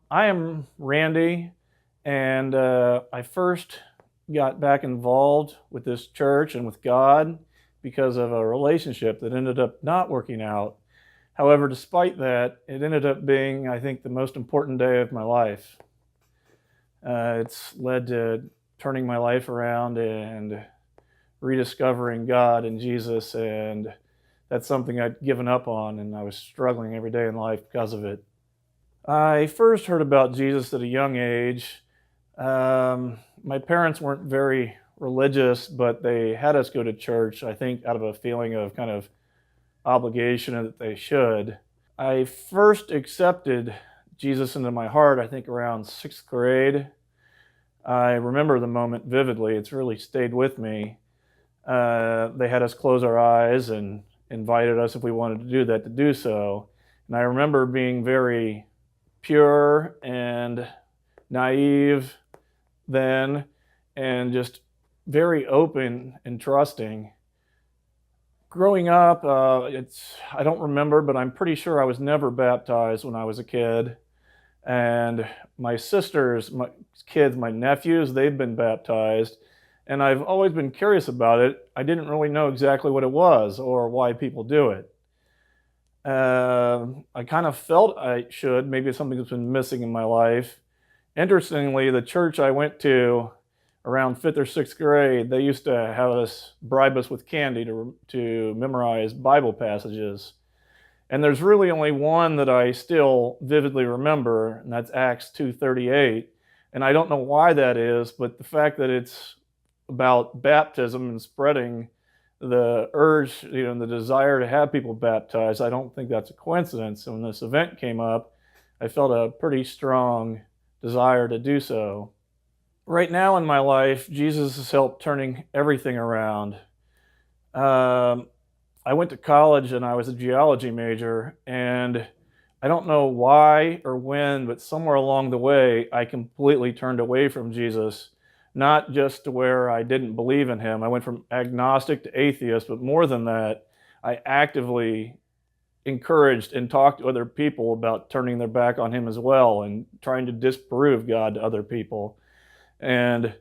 I am Randy, and I first got back involved with this church and with God because of a relationship that ended up not working out. However, despite that, it ended up being, I think, the most important day of my life. It's led to turning my life around and rediscovering God and Jesus, and that's something I'd given up on, and I was struggling every day in life because of it. I first heard about Jesus at a young age. My parents weren't very religious, but they had us go to church, I think, out of a feeling of kind of obligation that they should. I first accepted Jesus into my heart, I think, around sixth grade. I remember the moment vividly. It's really stayed with me. They had us close our eyes and invited us, if we wanted to do that, to do so. And I remember being very pure and naive then, and just very open and trusting. Growing up, I don't remember, but I'm pretty sure I was never baptized when I was a kid. And my sisters, my kids, my nephews, they've been baptized. And I've always been curious about it. I didn't really know exactly what it was or why people do it. I kind of felt I should. Maybe it's something that's been missing in my life. Interestingly, the church I went to around fifth or sixth grade, they used to have us bribe us with candy to memorize Bible passages. And there's really only one that I still vividly remember, and that's Acts 2:38. And I don't know why that is, but the fact that it's about baptism and spreading the urge, the desire to have people baptized, I don't think that's a coincidence. And when this event came up, I felt a pretty strong desire to do so. Right now in my life, Jesus has helped turning everything around. I went to college and I was a geology major, and I don't know why or when, but somewhere along the way, I completely turned away from Jesus. Not just to where I didn't believe in him. I went from agnostic to atheist, but more than that, I actively encouraged and talked to other people about turning their back on him as well and trying to disprove God to other people. And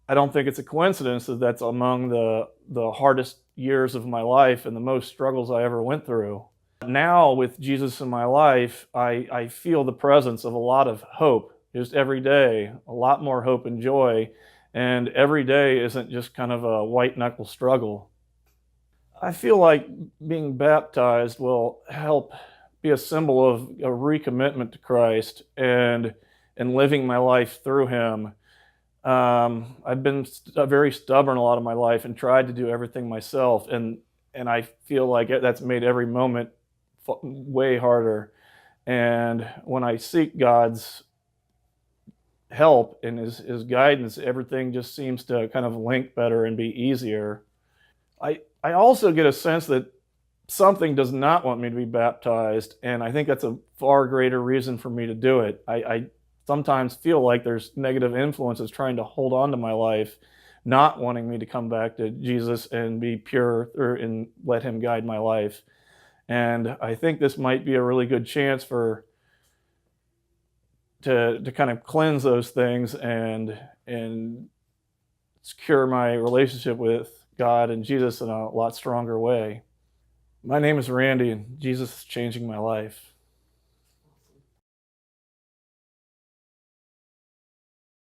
I don't think it's a coincidence that that's among the hardest years of my life and the most struggles I ever went through. Now, with Jesus in my life, I feel the presence of a lot of hope just every day, a lot more hope and joy. And every day isn't just kind of a white knuckle struggle. I feel like being baptized will help be a symbol of a recommitment to Christ and living my life through him. I've been very stubborn a lot of my life and tried to do everything myself, and I feel like that's made every moment way harder. And when I seek God's help and his guidance, everything just seems to kind of link better and be easier. I also get a sense that something does not want me to be baptized, and I think that's a far greater reason for me to do it. I sometimes feel like there's negative influences trying to hold on to my life, not wanting me to come back to Jesus and be pure and let him guide my life. And I think this might be a really good chance to kind of cleanse those things and secure my relationship with God and Jesus in a lot stronger way. My name is Randy, and Jesus is changing my life.